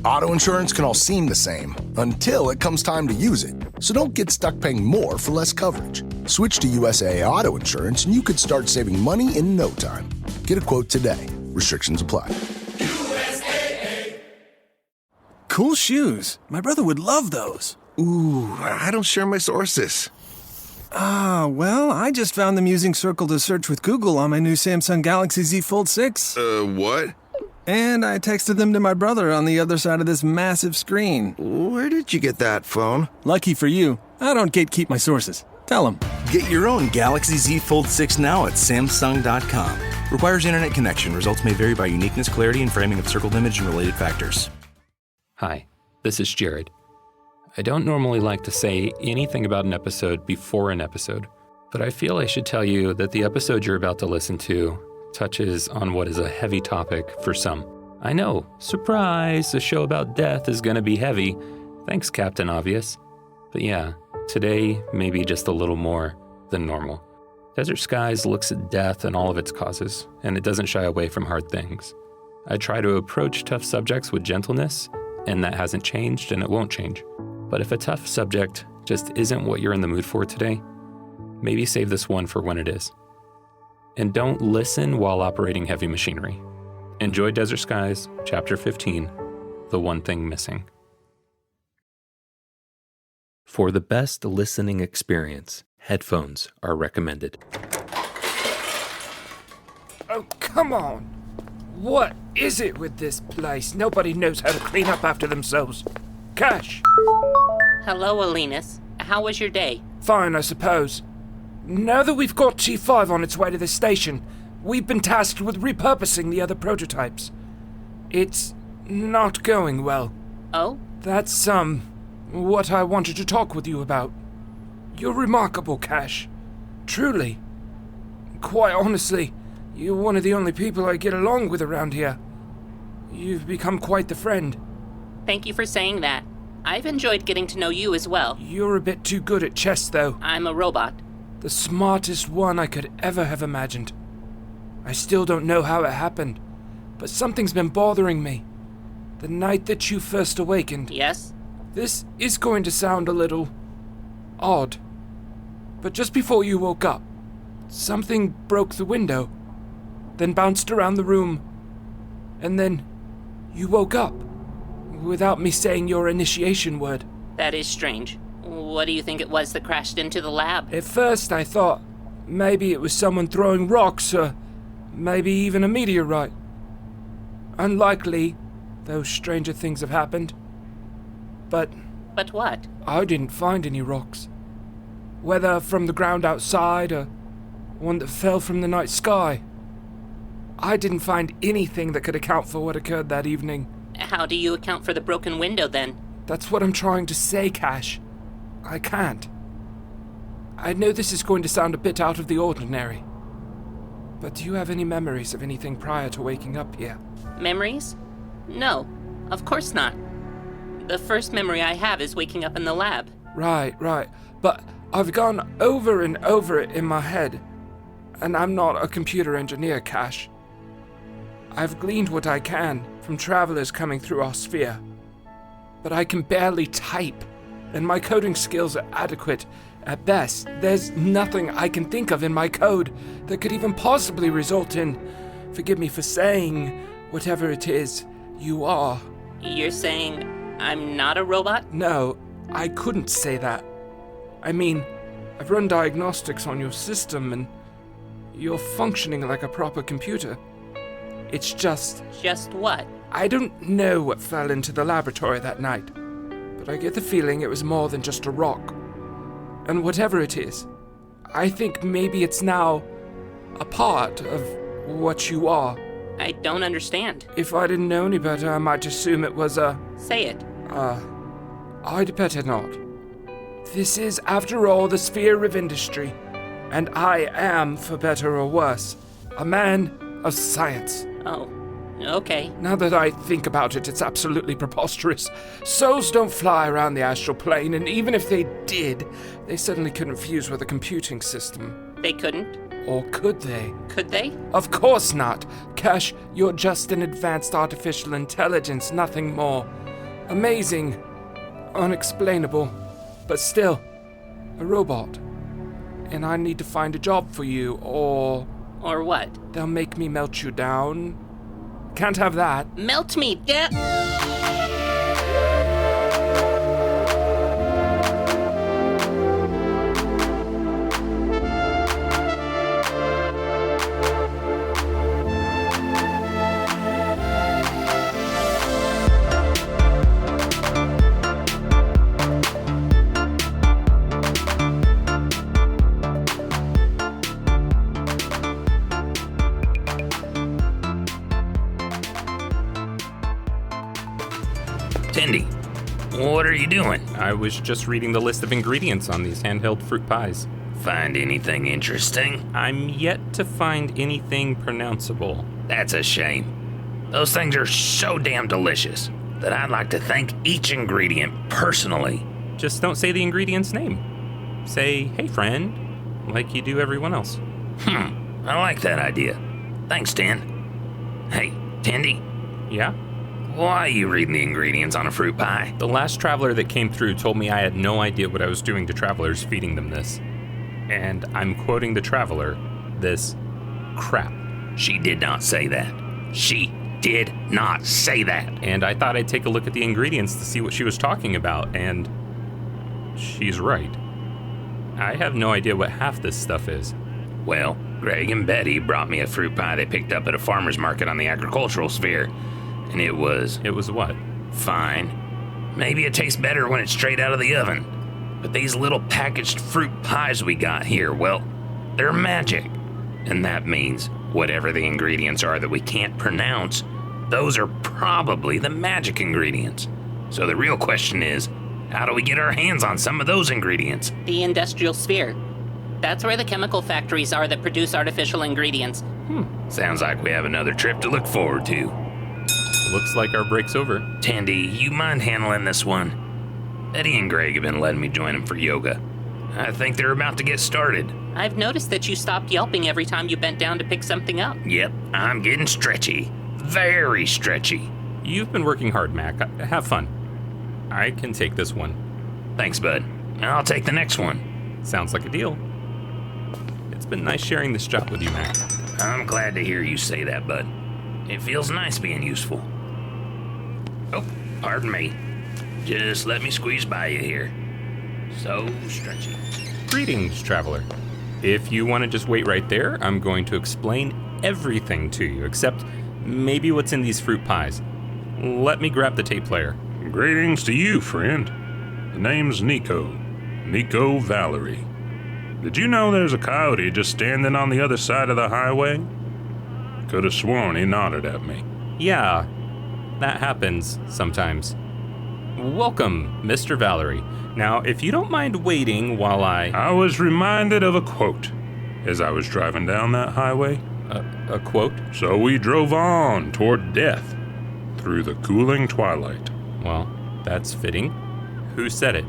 Auto insurance can all seem the same until it comes time to use it. So don't get stuck paying more for less coverage. Switch to USAA Auto Insurance and you could start saving money in no time. Get a quote today. Restrictions apply. USAA. Cool shoes. My brother would love those. Ooh, I don't share my sources. Well, I just found them using Circle to search with Google on my new Samsung Galaxy Z Fold 6. What? And I texted them to my brother on the other side of this massive screen. Where did you get that phone? Lucky for you, I don't gatekeep my sources. Tell them. Get your own Galaxy Z Fold 6 now at Samsung.com. Requires internet connection. Results may vary by uniqueness, clarity, and framing of circled image and related factors. Hi, this is Jared. I don't normally like to say anything about an episode before an episode, but I feel I should tell you that the episode you're about to listen to touches on what is a heavy topic for some. I know, surprise, a show about death is gonna be heavy. Thanks, Captain Obvious. But yeah, today may be just a little more than normal. Desert Skies looks at death and all of its causes, and it doesn't shy away from hard things. I try to approach tough subjects with gentleness, and that hasn't changed and it won't change. But if a tough subject just isn't what you're in the mood for today, maybe save this one for when it is. And don't listen while operating heavy machinery. Enjoy Desert Skies, Chapter 15, The One Thing Missing. For the best listening experience, headphones are recommended. Oh, come on. What is it with this place? Nobody knows how to clean up after themselves. Cash! Hello, Alinus. How was your day? Fine, I suppose. Now that we've got T5 on its way to the station, we've been tasked with repurposing the other prototypes. It's not going well. Oh? That's, what I wanted to talk with you about. You're remarkable, Cash. Truly. Quite honestly, you're one of the only people I get along with around here. You've become quite the friend. Thank you for saying that. I've enjoyed getting to know you as well. You're a bit too good at chess, though. I'm a robot. The smartest one I could ever have imagined. I still don't know how it happened, but something's been bothering me. The night that you first awakened. Yes? This is going to sound a little odd, but just before you woke up, something broke the window, then bounced around the room, and then you woke up without me saying your initiation word. That is strange. What do you think it was that crashed into the lab? At first I thought maybe it was someone throwing rocks or maybe even a meteorite. Unlikely, though stranger things have happened. But what? I didn't find any rocks. Whether from the ground outside or one that fell from the night sky. I didn't find anything that could account for what occurred that evening. How do you account for the broken window then? That's what I'm trying to say, Cash. I can't. I know this is going to sound a bit out of the ordinary. But do you have any memories of anything prior to waking up here? Memories? No, of course not. The first memory I have is waking up in the lab. Right. But I've gone over and over it in my head. And I'm not a computer engineer, Cash. I've gleaned what I can from travelers coming through our sphere. But I can barely type, and my coding skills are adequate at best. There's nothing I can think of in my code that could even possibly result in, forgive me for saying, whatever it is, you are. You're saying I'm not a robot? No, I couldn't say that. I mean, I've run diagnostics on your system, and you're functioning like a proper computer. It's just... Just what? I don't know what fell into the laboratory that night, but I get the feeling it was more than just a rock. And whatever it is, I think maybe it's now a part of what you are. I don't understand. If I didn't know any better, I might assume it was a... Say it. I'd better not. This is, after all, the sphere of industry, and I am, for better or worse, a man of science. Oh, okay. Now that I think about it, it's absolutely preposterous. Souls don't fly around the astral plane, and even if they did, they certainly couldn't fuse with a computing system. They couldn't? Or could they? Could they? Of course not. Cash, you're just an advanced artificial intelligence, nothing more. amazing, unexplainable, but still a robot. And I need to find a job for you, or Or what? they'll make me melt you down. Can't have that. Melt me down! Tendy, what are you doing? I was just reading the list of ingredients on these handheld fruit pies. Find anything interesting? I'm yet to find anything pronounceable. That's a shame. Those things are so damn delicious that I'd like to thank each ingredient personally. Just don't say the ingredient's name. Say, hey friend, like you do everyone else. I like that idea. Thanks, Ten. Hey, Tendy, Yeah? why are you reading the ingredients on a fruit pie? The last traveler that came through told me I had no idea what I was doing to travelers feeding them this. And I'm quoting the traveler, this crap. She did not say that. She did not say that. And I thought I'd take a look at the ingredients to see what she was talking about, and she's right. I have no idea what half this stuff is. Well, Greg and Betty brought me a fruit pie they picked up at a farmer's market on the agricultural sphere. And it was It was what? fine. Maybe it tastes better when it's straight out of the oven. But these little packaged fruit pies we got here, well, they're magic. And that means whatever the ingredients are that we can't pronounce, those are probably the magic ingredients. So the real question is, how do we get our hands on some of those ingredients? The industrial sphere. That's where the chemical factories are that produce artificial ingredients. Sounds like we have another trip to look forward to. Looks like our break's over. Tandy, you mind handling this one? Eddie and Greg have been letting me join them for yoga. I think they're about to get started. I've noticed that you stopped yelping every time you bent down to pick something up. Yep, I'm getting stretchy. Very stretchy. You've been working hard, Mac. Have fun. I can take this one. Thanks, bud. I'll take the next one. Sounds like a deal. It's been nice sharing this job with you, Mac. I'm glad to hear you say that, bud. It feels nice being useful. Oh, pardon me. Just let me squeeze by you here. So stretchy. Greetings, traveler. If you want to just wait right there, I'm going to explain everything to you, except maybe what's in these fruit pies. Let me grab the tape player. Greetings to you, friend. The name's Nico Valerie. Did you know there's a coyote just standing on the other side of the highway? Could have sworn he nodded at me. Yeah, that happens sometimes. Welcome, Mr. Valerie. Now, if you don't mind waiting while I was reminded of a quote as I was driving down that highway. A quote? So we drove on toward death through the cooling twilight. Well, that's fitting. Who said it?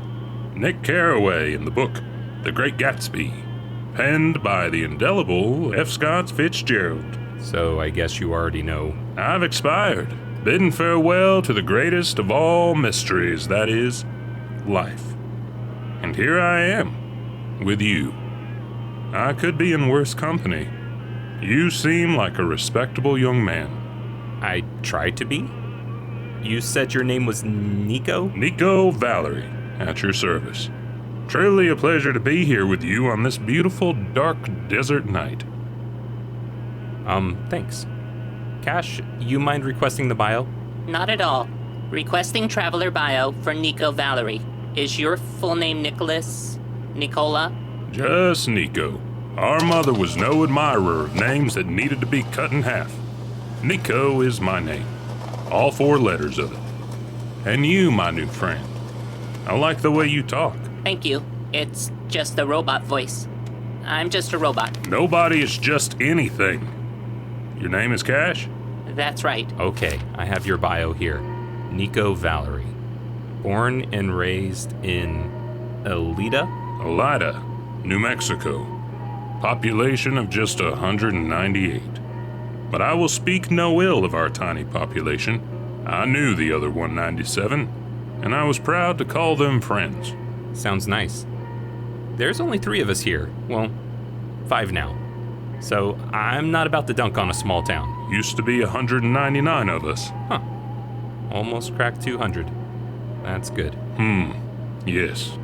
Nick Carraway in the book The Great Gatsby, penned by the indelible F. Scott Fitzgerald. So I guess you already know. I've expired, bidding farewell to the greatest of all mysteries, that is, life. And here I am, with you. I could be in worse company. You seem like a respectable young man. I tried to be? You said your name was Nico? Nico Valerie, at your service. Truly a pleasure to be here with you on this beautiful, dark desert night. Thanks. Cash, you mind requesting the bio? Not at all. Requesting traveler bio for Nico Valerie. Is your full name Nicholas? Nicola? Just Nico. Our mother was no admirer of names that needed to be cut in half. Nico is my name. All 4 letters of it. And you, my new friend. I like the way you talk. Thank you. It's just a robot voice. I'm just a robot. Nobody is just anything. Your name is Cash? That's right. Okay, I have your bio here. Nico Valerie. Born and raised in Elida, New Mexico. Population of just 198. But I will speak no ill of our tiny population. I knew the other 197. and I was proud to call them friends. Sounds nice. There's only 3 of us here. Well, 5 now. So I'm not about to dunk on a small town. Used to be 199 of us. Huh. Almost cracked 200. That's good. Yes.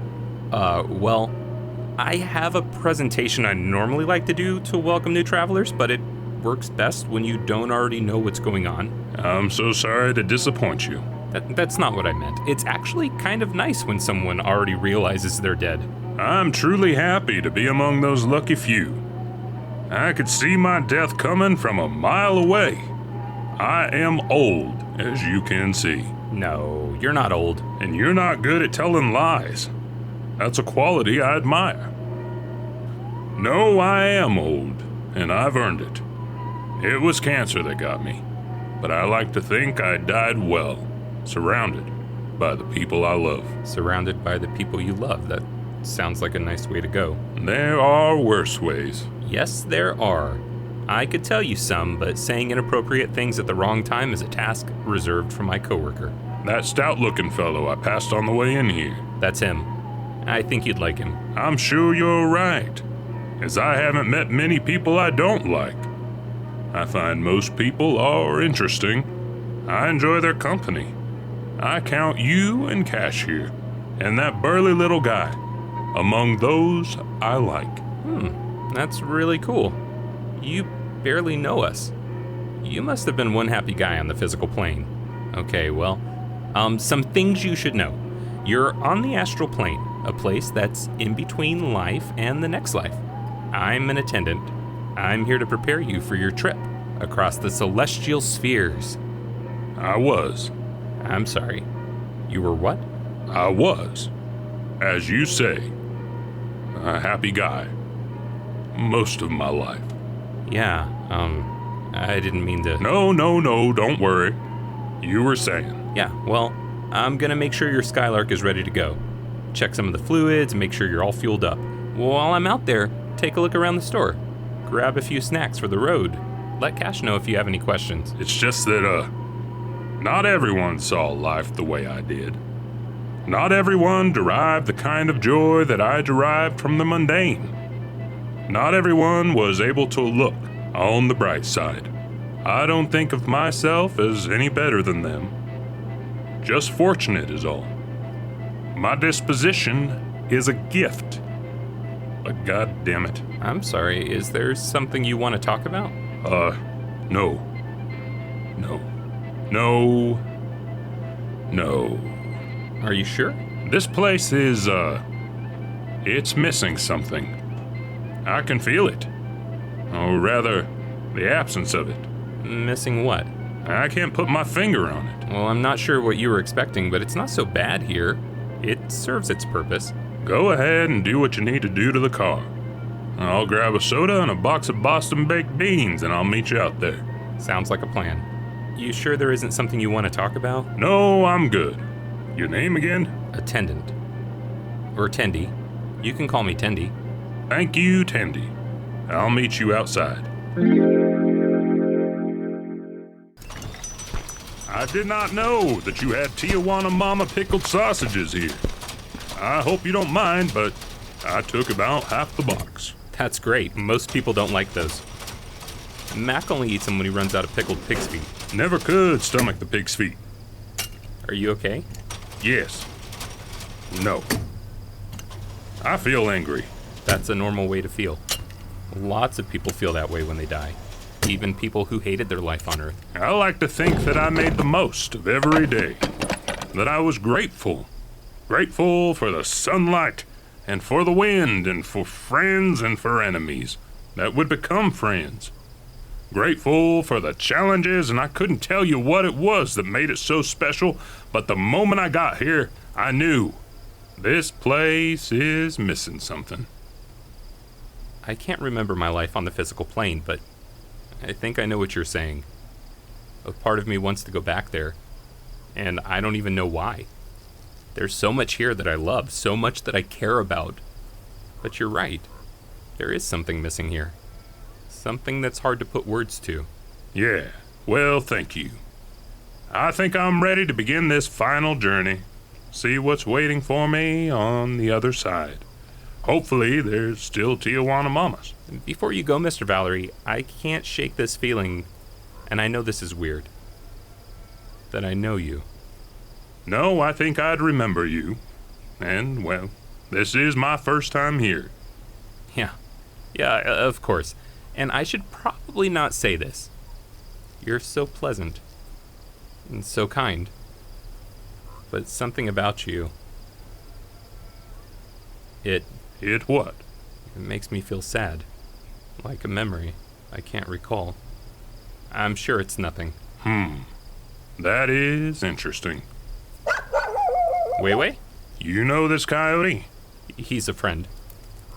Well, I have a presentation I normally like to do to welcome new travelers, but it works best when you don't already know what's going on. I'm so sorry to disappoint you. That's not what I meant. It's actually kind of nice when someone already realizes they're dead. I'm truly happy to be among those lucky few. I could see my death coming from a mile away. I am old, as you can see. No, you're not old. And you're not good at telling lies. That's a quality I admire. No, I am old, and I've earned it. It was cancer that got me, but I like to think I died well, surrounded by the people I love. Surrounded by the people you love. That sounds like a nice way to go. There are worse ways. Yes, there are. I could tell you some, but saying inappropriate things at the wrong time is a task reserved for my coworker. That stout-looking fellow I passed on the way in here. That's him. I think you'd like him. I'm sure you're right, as I haven't met many people I don't like. I find most people are interesting. I enjoy their company. I count you and Cashier, and that burly little guy, among those I like. That's really cool. You barely know us. You must have been one happy guy on the physical plane. Okay, well, some things you should know. You're on the Astral Plane, a place that's in between life and the next life. I'm an attendant. I'm here to prepare you for your trip across the celestial spheres. I was. I'm sorry. You were what? I was, as you say, a happy guy. Most of my life. Yeah, I didn't mean to... No, don't worry. You were saying. Yeah, well, I'm gonna make sure your Skylark is ready to go. Check some of the fluids, make sure you're all fueled up. While I'm out there, take a look around the store. Grab a few snacks for the road. Let Cash know if you have any questions. It's just that, not everyone saw life the way I did. Not everyone derived the kind of joy that I derived from the mundane. Not everyone was able to look on the bright side. I don't think of myself as any better than them. Just fortunate is all. My disposition is a gift. But God damn it. I'm sorry, is there something you want to talk about? No. Are you sure? This place is, it's missing something. I can feel it. Or rather, the absence of it. Missing what? I can't put my finger on it. Well, I'm not sure what you were expecting, but it's not so bad here. It serves its purpose. Go ahead and do what you need to do to the car. I'll grab a soda and a box of Boston baked beans, and I'll meet you out there. Sounds like a plan. You sure there isn't something you want to talk about? No, I'm good. Your name again? Attendant. Or Tendy. You can call me Tendy. Thank you, Tendy. I'll meet you outside. I did not know that you had Tijuana Mama pickled sausages here. I hope you don't mind, but I took about half the box. That's great. Most people don't like those. Mac only eats them when he runs out of pickled pig's feet. Never could stomach the pig's feet. Are you okay? Yes. No. I feel angry. That's a normal way to feel. Lots of people feel that way when they die. Even people who hated their life on Earth. I like to think that I made the most of every day. That I was grateful. Grateful for the sunlight, and for the wind, and for friends and for enemies that would become friends. Grateful for the challenges, and I couldn't tell you what it was that made it so special, but the moment I got here, I knew this place is missing something. I can't remember my life on the physical plane, but I think I know what you're saying. A part of me wants to go back there, and I don't even know why. There's so much here that I love, so much that I care about. But you're right. There is something missing here. Something that's hard to put words to. Yeah, well, thank you. I think I'm ready to begin this final journey. see what's waiting for me on the other side. Hopefully, there's still Tijuana mamas. Before you go, Mr. Valerie, I can't shake this feeling, and I know this is weird, that I know you. No, I think I'd remember you. And, well, this is my first time here. Yeah, of course. And I should probably not say this. You're so pleasant and so kind. But something about you, it What? It makes me feel sad. Like a memory I can't recall. I'm sure it's nothing. That is interesting. Wei? You know this coyote? He's a friend.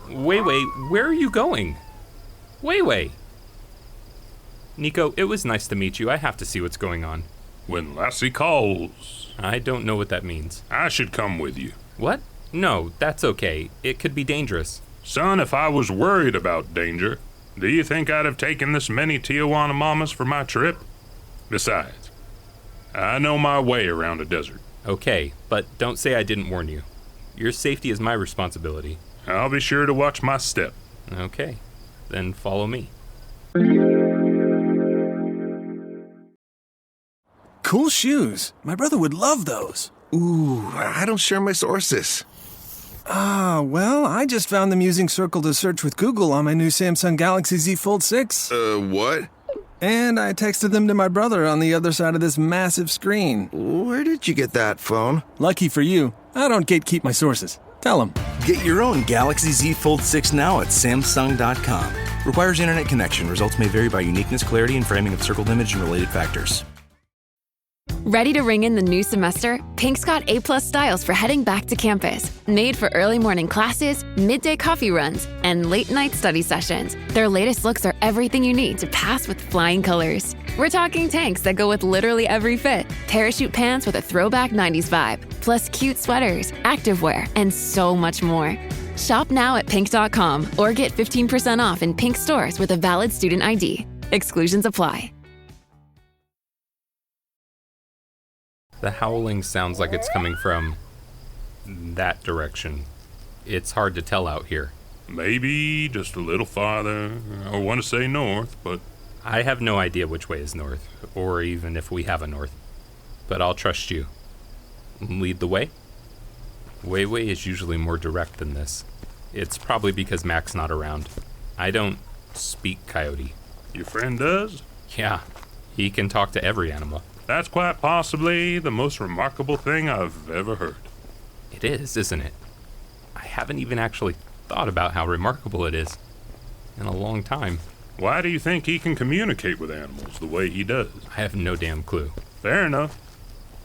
Wei, where are you going? Wei. Nico, it was nice to meet you. I have to see what's going on. When Lassie calls, I don't know what that means. I should come with you. What? No, that's okay. It could be dangerous. Son, if I was worried about danger, do you think I'd have taken this many Tijuana mamas for my trip? Besides, I know my way around a desert. Okay, but don't say I didn't warn you. Your safety is my responsibility. I'll be sure to watch my step. Okay, then follow me. Cool shoes. My brother would love those. Ooh, I don't share my sources. Well, I just found them using Circle to search with Google on my new Samsung Galaxy Z Fold 6. What? And I texted them to my brother on the other side of this massive screen. Where did you get that phone? Lucky for you, I don't gatekeep my sources. Tell them. Get your own Galaxy Z Fold 6 now at Samsung.com. Requires internet connection. Results may vary by uniqueness, clarity, and framing of circled image and related factors. Ready to ring in the new semester? Pink's got A-plus styles for heading back to campus. Made for early morning classes, midday coffee runs, and late night study sessions. Their latest looks are everything you need to pass with flying colors. We're talking tanks that go with literally every fit, parachute pants with a throwback 90s vibe, plus cute sweaters, activewear, and so much more. Shop now at pink.com or get 15% off in Pink stores with a valid student ID. Exclusions apply. The howling sounds like it's coming from that direction. It's hard to tell out here. Maybe just a little farther. I want to say north, but I have no idea which way is north, or even if we have a north. But I'll trust you. Lead the way? Wei is usually more direct than this. It's probably because Mac's not around. I don't speak coyote. Your friend does? Yeah, he can talk to every animal. That's quite possibly the most remarkable thing I've ever heard. It is, isn't it? I haven't even actually thought about how remarkable it is in a long time. Why do you think he can communicate with animals the way he does? I have no damn clue. Fair enough.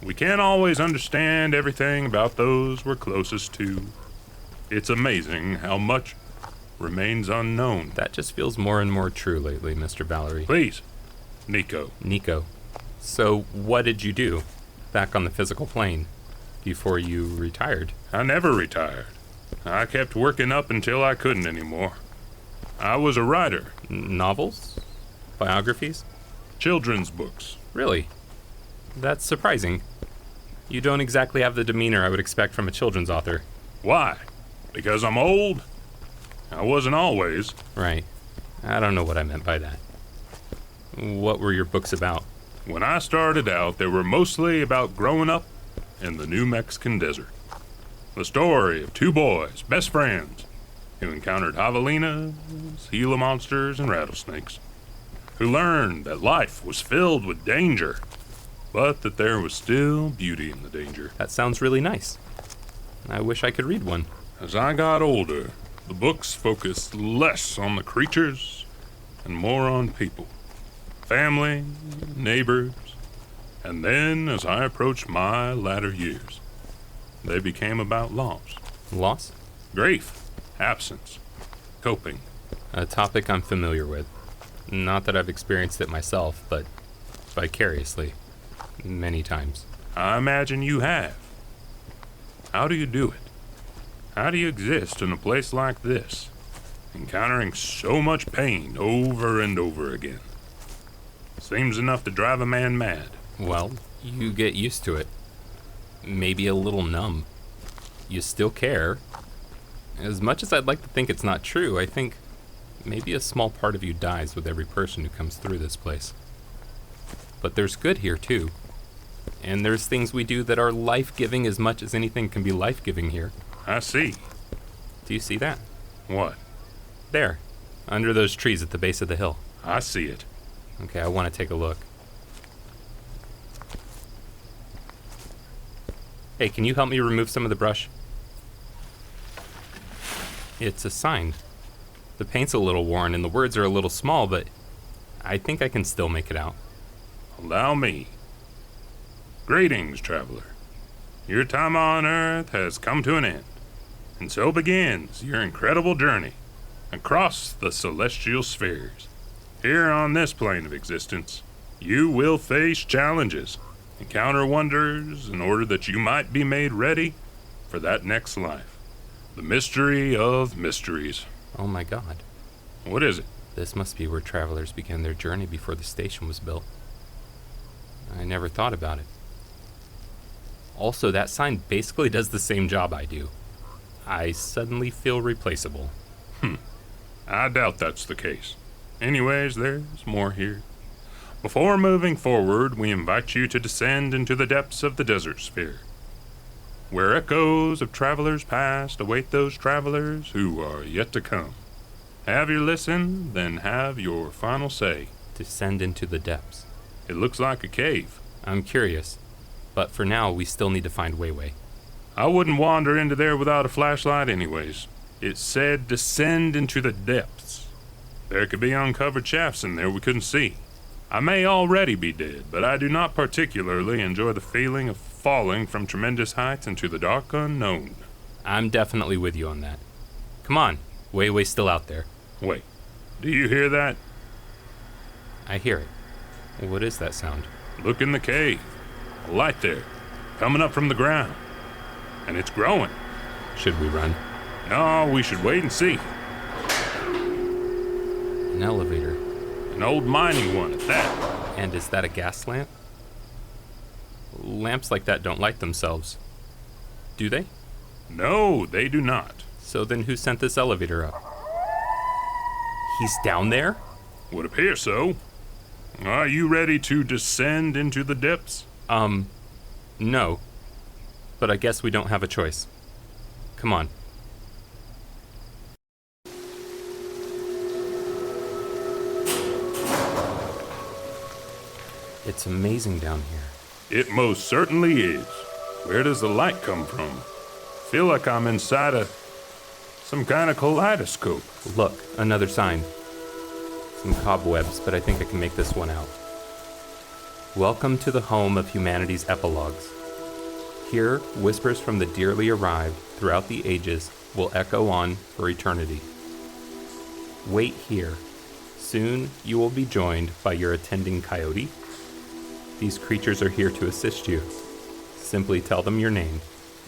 We can't always understand everything about those we're closest to. It's amazing how much remains unknown. That just feels more and more true lately, Mr. Valerie. Please, Nico. So what did you do back on the physical plane before you retired? I never retired. I kept working up until I couldn't anymore. I was a writer. Novels? Biographies? Children's books. Really? That's surprising. You don't exactly have the demeanor I would expect from a children's author. Why? Because I'm old? I wasn't always. Right. I don't know what I meant by that. What were your books about? When I started out, they were mostly about growing up in the New Mexican desert. The story of two boys, best friends, who encountered javelinas, Gila monsters, and rattlesnakes, who learned that life was filled with danger, but that there was still beauty in the danger. That sounds really nice. I wish I could read one. As I got older, the books focused less on the creatures and more on people. Family, neighbors, and then as I approached my latter years, they became about loss. Loss? Grief, absence, coping. A topic I'm familiar with. Not that I've experienced it myself, but vicariously, many times. I imagine you have. How do you do it? How do you exist in a place like this, encountering so much pain over and over again? Seems enough to drive a man mad. Well, you get used to it. Maybe a little numb. you still care. As much as I'd like to think it's not true, I think maybe a small part of you dies with every person who comes through this place. But there's good here, too. And there's things we do that are life-giving as much as anything can be life-giving here. I see. Do you see that? What? There, under those trees at the base of the hill. I see it. Okay, I want to take a look. Hey, can you help me remove some of the brush? It's a sign. The paint's a little worn and the words are a little small, but I think I can still make it out. Allow me. Greetings, traveler. Your time on Earth has come to an end, and so begins your incredible journey across the celestial spheres. Here on this plane of existence, you will face challenges, encounter wonders in order that you might be made ready for that next life. The mystery of mysteries. Oh my God. What is it? This must be where travelers began their journey before the station was built. I never thought about it. Also, that sign basically does the same job I do. I suddenly feel replaceable. I doubt that's the case. Anyways, there's more here. Before moving forward, we invite you to descend into the depths of the desert sphere, where echoes of travelers past await those travelers who are yet to come. Have your listen, then have your final say. Descend into the depths. It looks like a cave. I'm curious, but for now, we still need to find Weiwei. I wouldn't wander into there without a flashlight anyways. It said descend into the depths. There could be uncovered shafts in there we couldn't see. I may already be dead, but I do not particularly enjoy the feeling of falling from tremendous heights into the dark unknown. I'm definitely with you on that. Come on, Weiwei's still out there. Wait, do you hear that? I hear it. What is that sound? Look in the cave. A light there, coming up from the ground. And it's growing. Should we run? No, we should wait and see. An elevator. An old mining one at that. And is that a gas lamp? Lamps like that don't light themselves. Do they? No, they do not. So then who sent this elevator up? He's down there? Would appear so. Are you ready to descend into the depths? No. But I guess we don't have a choice. Come on. It's amazing down here. It most certainly is. Where does the light come from? Feel like I'm inside some kind of kaleidoscope. Look, another sign. Some cobwebs, but I think I can make this one out. Welcome to the home of humanity's epilogues. Here, whispers from the dearly arrived throughout the ages will echo on for eternity. Wait here. Soon you will be joined by your attending coyote. These creatures are here to assist you. Simply tell them your name,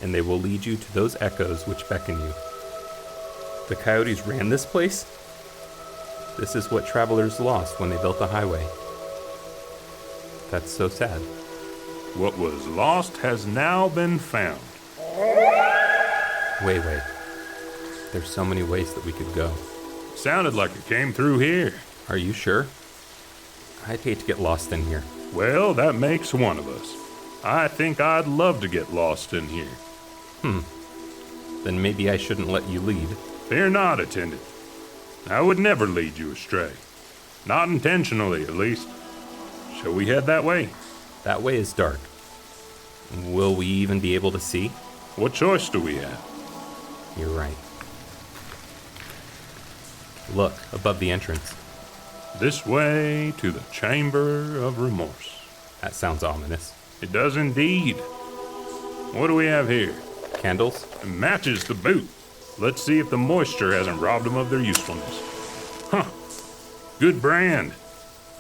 and they will lead you to those echoes which beckon you. The coyotes ran this place? This is what travelers lost when they built the highway. That's so sad. What was lost has now been found. Wait. There's so many ways that we could go. Sounded like it came through here. Are you sure? I'd hate to get lost in here. Well, that makes one of us. I think I'd love to get lost in here. Then maybe I shouldn't let you lead. Fear not, attendant. I would never lead you astray. Not intentionally, at least. Shall we head that way? That way is dark. Will we even be able to see? What choice do we have? You're right. Look, above the entrance. This way to the Chamber of Remorse. That sounds ominous. It does indeed. What do we have here? Candles? And matches to boot. Let's see if the moisture hasn't robbed them of their usefulness. Good brand.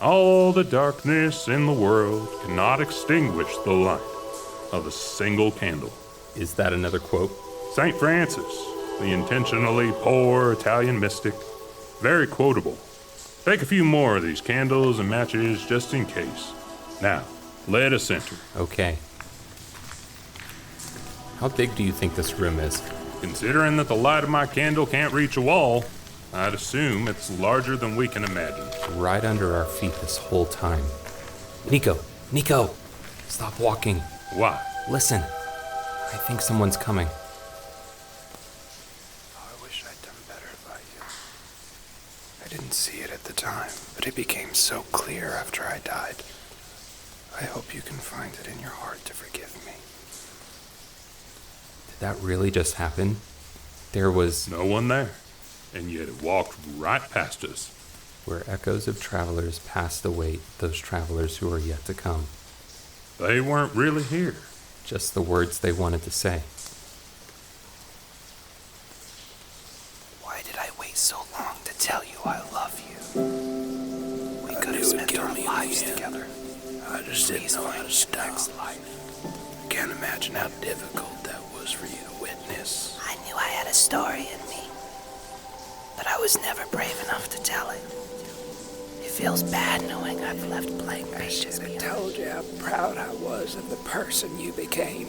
All the darkness in the world cannot extinguish the light of a single candle. Is that another quote? St. Francis, the intentionally poor Italian mystic. Very quotable. Take a few more of these candles and matches just in case. Now, let us enter. Okay. How big do you think this room is? Considering that the light of my candle can't reach a wall, I'd assume it's larger than we can imagine. Right under our feet this whole time. Nico! Stop walking. Why? Listen. I think someone's coming. I wish I'd done better by you. I didn't see it at the time, but it became so clear after I died. I hope you can find it in your heart to forgive me. Did that really just happen? There was No one there, and yet it walked right past us. where echoes of travelers passed await those travelers who are yet to come. They weren't really here. Just the words they wanted to say. Why did I wait so long to tell you I love you? We could have spent our lives together. I just didn't know how to stop. I can't imagine how difficult that was for you to witness. I knew I had a story in me, but I was never brave enough to tell it. It feels bad knowing I've left blank pages. I told you how proud I was of the person you became.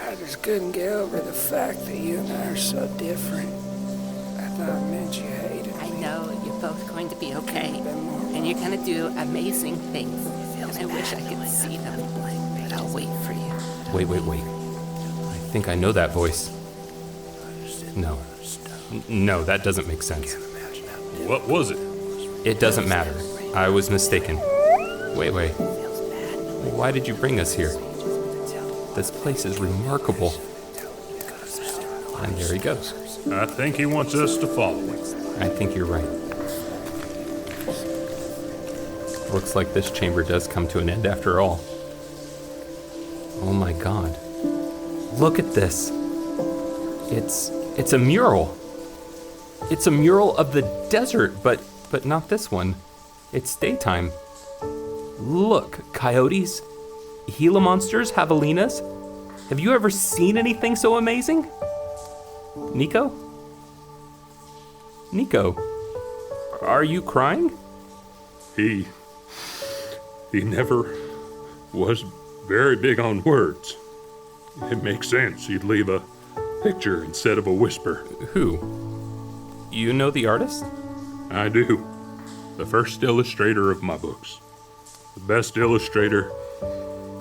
I just couldn't get over the fact that you and I are so different. I thought it meant you hated me. I know you're both going to be okay, and you're going to do amazing things. And I wish I could see them, but I'll wait for you. Wait. I think I know that voice. No, that doesn't make sense. What was it? It doesn't matter. I was mistaken. Wait. Why did you bring us here? This place is remarkable. And there he goes. I think he wants us to follow him. I think you're right. Looks like this chamber does come to an end after all. Oh my god. Look at this. It's a mural. It's a mural of the desert, but not this one. It's daytime. Look, coyotes, Gila monsters, javelinas. Have you ever seen anything so amazing? Nico? Are you crying? He never was very big on words. It makes sense he'd leave a picture instead of a whisper. Who? You know the artist? I do. The first illustrator of my books. The best illustrator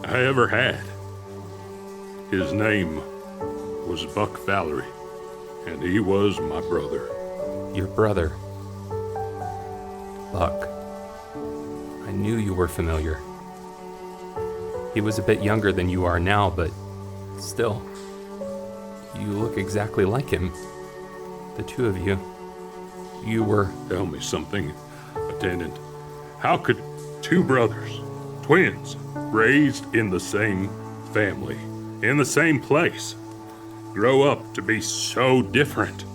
I ever had. His name was Buck Valerie, and he was my brother. Your brother. Buck. I knew you were familiar. He was a bit younger than you are now, but still, you look exactly like him. The two of you. You were... Tell me something, attendant. How could two brothers, twins, raised in the same family, in the same place, grow up to be so different,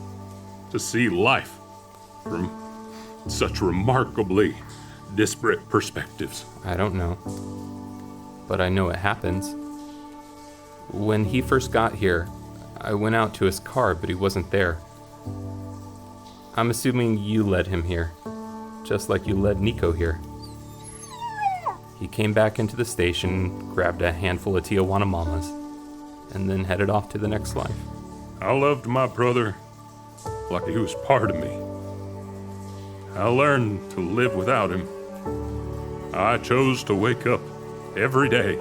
to see life from such remarkably disparate perspectives? I don't know. But I know it happens. When he first got here, I went out to his car, but he wasn't there. I'm assuming you led him here, just like you led Nico here. He came back into the station, grabbed a handful of Tijuana mamas, and then headed off to the next life. I loved my brother like he was part of me. I learned to live without him. I chose to wake up every day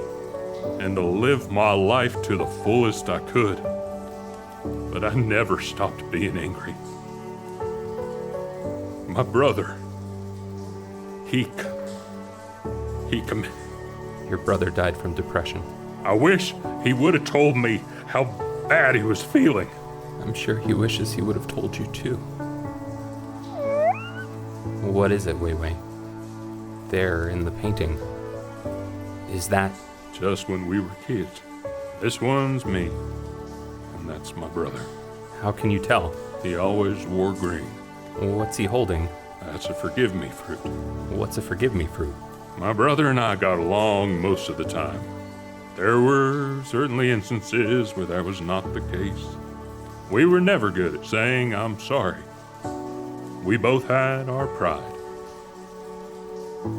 and to live my life to the fullest I could. But I never stopped being angry. My brother, he committed. Your brother died from depression. I wish he would have told me how bad he was feeling. I'm sure he wishes he would have told you too. What is it, Wei? There in the painting. Is that... Just when we were kids. This one's me, and that's my brother. How can you tell? He always wore green. What's he holding? That's a forgive me fruit. What's a forgive me fruit? My brother and I got along most of the time. There were certainly instances where that was not the case. We were never good at saying I'm sorry. We both had our pride.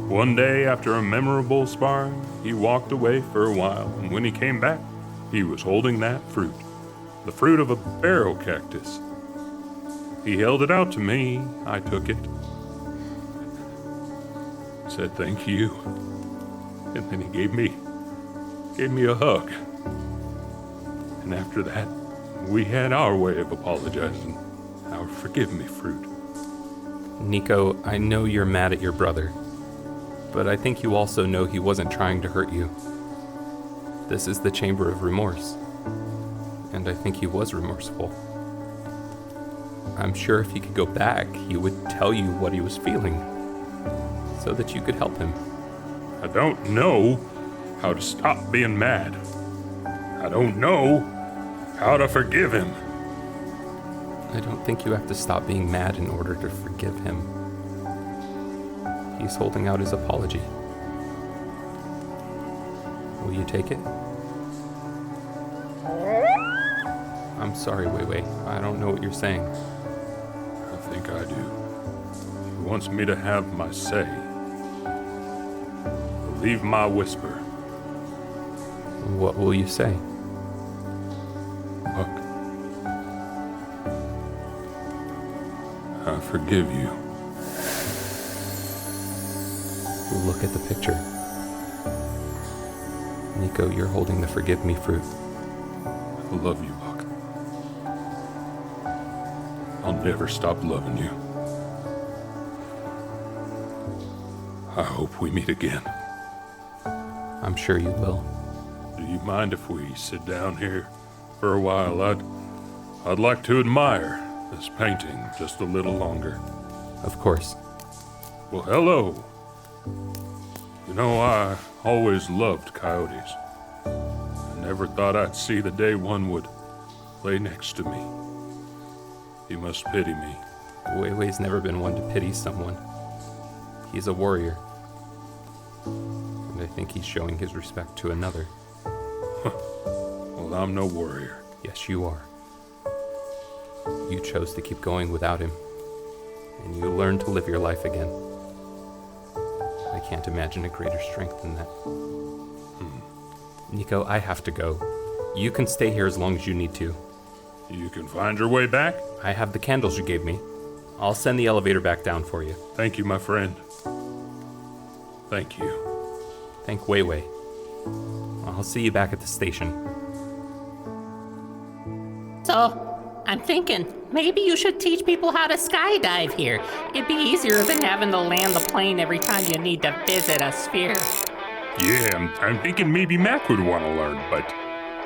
One day after a memorable sparring, he walked away for a while, and when he came back, He was holding that fruit, the fruit of a barrel cactus. He held it out to me. I took it. Said thank you. And then he gave me a hug. And after that, we had our way of apologizing. Our forgive me fruit. Nico, I know you're mad at your brother, but I think you also know he wasn't trying to hurt you. This is the chamber of remorse, and I think he was remorseful. I'm sure if he could go back, he would tell you what he was feeling, so that you could help him. I don't know how to stop being mad. I don't know how to forgive him. I don't think you have to stop being mad in order to forgive him. He's holding out his apology. Will you take it? I'm sorry, Wei. I don't know what you're saying. I think I do. He wants me to have my say. Believe my whisper. What will you say? Look, I forgive you. Look at the picture. Nico, you're holding the forgive me fruit. I love you, Buck. I'll never stop loving you. I hope we meet again. I'm sure you will. Do you mind if we sit down here for a while? I'd like to admire this painting just a little longer. Of course. Well, hello. You know, I always loved coyotes. I never thought I'd see the day one would lay next to me. He must pity me. Weiwei's never been one to pity someone. He's a warrior. And I think he's showing his respect to another. Well, I'm no warrior. Yes, you are. You chose to keep going without him. And you learned to live your life again. I can't imagine a greater strength than that. Nico, I have to go. You can stay here as long as you need to. You can find your way back? I have the candles you gave me. I'll send the elevator back down for you. Thank you, my friend. Thank you. Thank Weiwei. I'll see you back at the station. So, I'm thinking, maybe you should teach people how to skydive here. It'd be easier than having to land the plane every time you need to visit a sphere. Yeah, I'm thinking maybe Mac would want to learn, but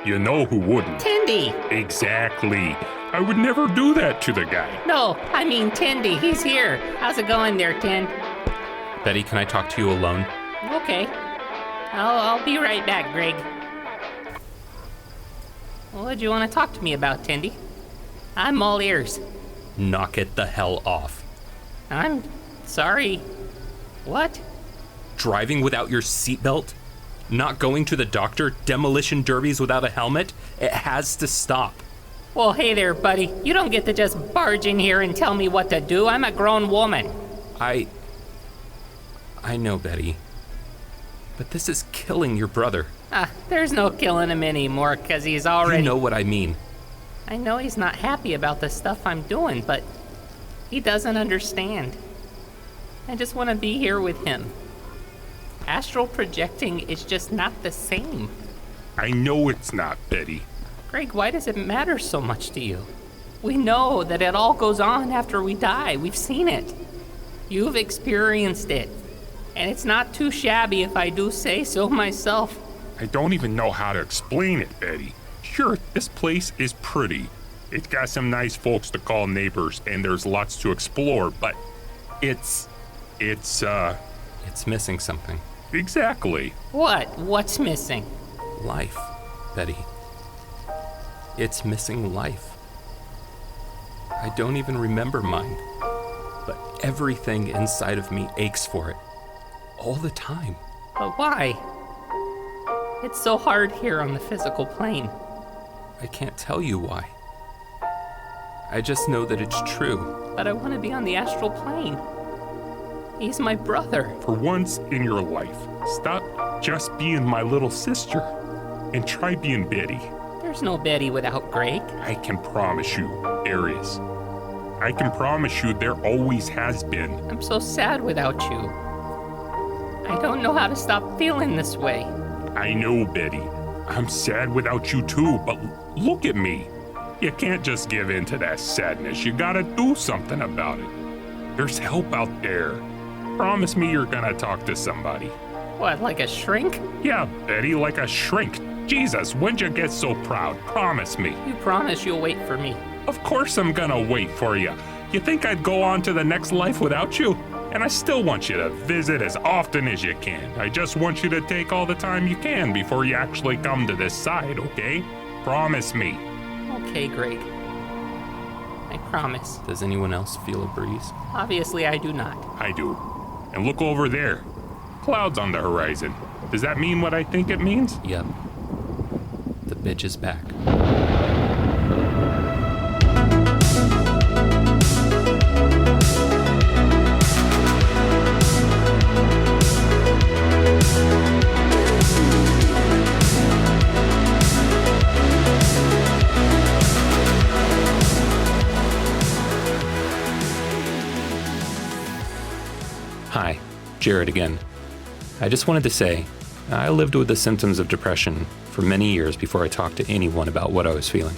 you know who wouldn't. Tendy! Exactly. I would never do that to the guy. No, I mean Tendy, he's here. How's it going there, Tend? Betty, can I talk to you alone? Okay. I'll be right back, Greg. What'd you want to talk to me about, Tendy? I'm all ears. Knock it the hell off. I'm sorry. What? Driving without your seatbelt? Not going to the doctor? Demolition derbies without a helmet? It has to stop. Well, hey there, buddy. You don't get to just barge in here and tell me what to do. I'm a grown woman. I know, Betty. But this is killing your brother. There's no killing him anymore, 'cause he's already... You know what I mean. I know he's not happy about the stuff I'm doing, but he doesn't understand. I just want to be here with him. Astral projecting is just not the same. I know it's not, Betty. Greg, why does it matter so much to you? We know that it all goes on after we die. We've seen it. You've experienced it. And it's not too shabby if I do say so myself. I don't even know how to explain it, Betty. Sure, this place is pretty. It's got some nice folks to call neighbors, and there's lots to explore, but it's missing something. Exactly. What? What's missing? Life, Betty. It's missing life. I don't even remember mine, but everything inside of me aches for it. All the time. But why? It's so hard here on the physical plane. I can't tell you why. I just know that it's true. But I want to be on the astral plane. He's my brother. For once in your life, stop just being my little sister. and try being Betty. There's no Betty without Greg. I can promise you, there is. I can promise you there always has been. I'm so sad without you. I don't know how to stop feeling this way. I know, Betty. I'm sad without you too, but look at me. You can't just give in to that sadness. You gotta do something about it. There's help out there. Promise me you're gonna talk to somebody. What, like a shrink? Yeah, Betty, like a shrink. Jesus, when'd you get so proud? Promise me. You promise you'll wait for me. Of course I'm gonna wait for you. You think I'd go on to the next life without you? And I still want you to visit as often as you can. I just want you to take all the time you can before you actually come to this side, okay? Promise me. Okay, Greg. I promise. Does anyone else feel a breeze? Obviously, I do not. I do. And look over there. Clouds on the horizon. Does that mean what I think it means? Yep. The bitch is back. Hi, Jared again. I just wanted to say, I lived with the symptoms of depression for many years before I talked to anyone about what I was feeling.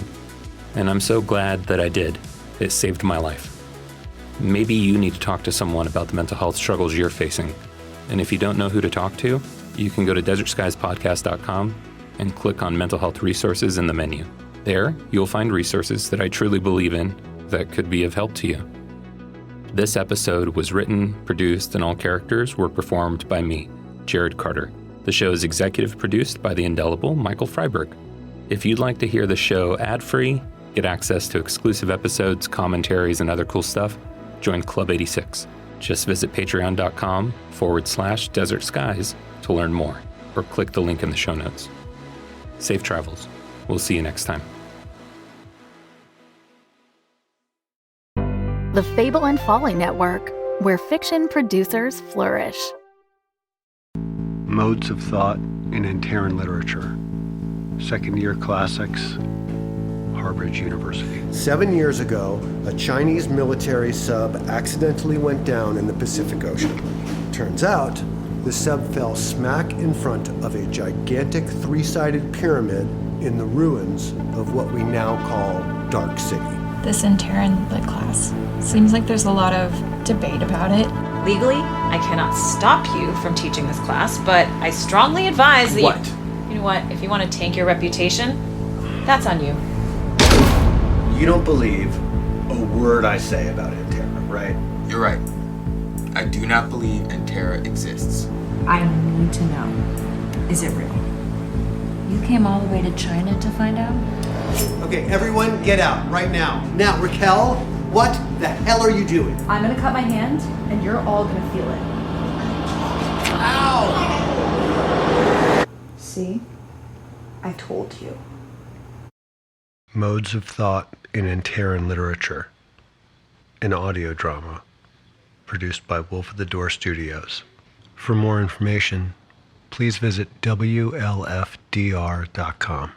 And I'm so glad that I did. It saved my life. Maybe you need to talk to someone about the mental health struggles you're facing. And if you don't know who to talk to, you can go to desertskiespodcast.com and click on mental health resources in the menu. There, you'll find resources that I truly believe in that could be of help to you. This episode was written, produced, and all characters were performed by me, Jared Carter. The show is executive produced by the indelible Michael Freiberg. If you'd like to hear the show ad-free, get access to exclusive episodes, commentaries, and other cool stuff, join Club 86. Just visit patreon.com/Desert Skies to learn more, or click the link in the show notes. Safe travels. We'll see you next time. The Fable and Folly Network, where fiction producers flourish. Modes of Thought in Antaran Literature. Second-year classics, Harvard University. 7 years ago, a Chinese military sub accidentally went down in the Pacific Ocean. Turns out, the sub fell smack in front of a gigantic three-sided pyramid in the ruins of what we now call Dark City. This Antaran Lit class. Seems like there's a lot of debate about it. Legally, I cannot stop you from teaching this class, but I strongly advise that you know what, if you want to tank your reputation, that's on you. You don't believe a word I say about Antera, right? You're right. I do not believe Antera exists. I need to know. Is it real? You came all the way to China to find out? Okay, everyone get out right now. Now, Raquel, what the hell are you doing? I'm gonna cut my hand, and you're all gonna feel it. Ow! See? I told you. Modes of Thought in Antaran Literature. An audio drama. Produced by Wolf of the Door Studios. For more information, please visit WLFDR.com.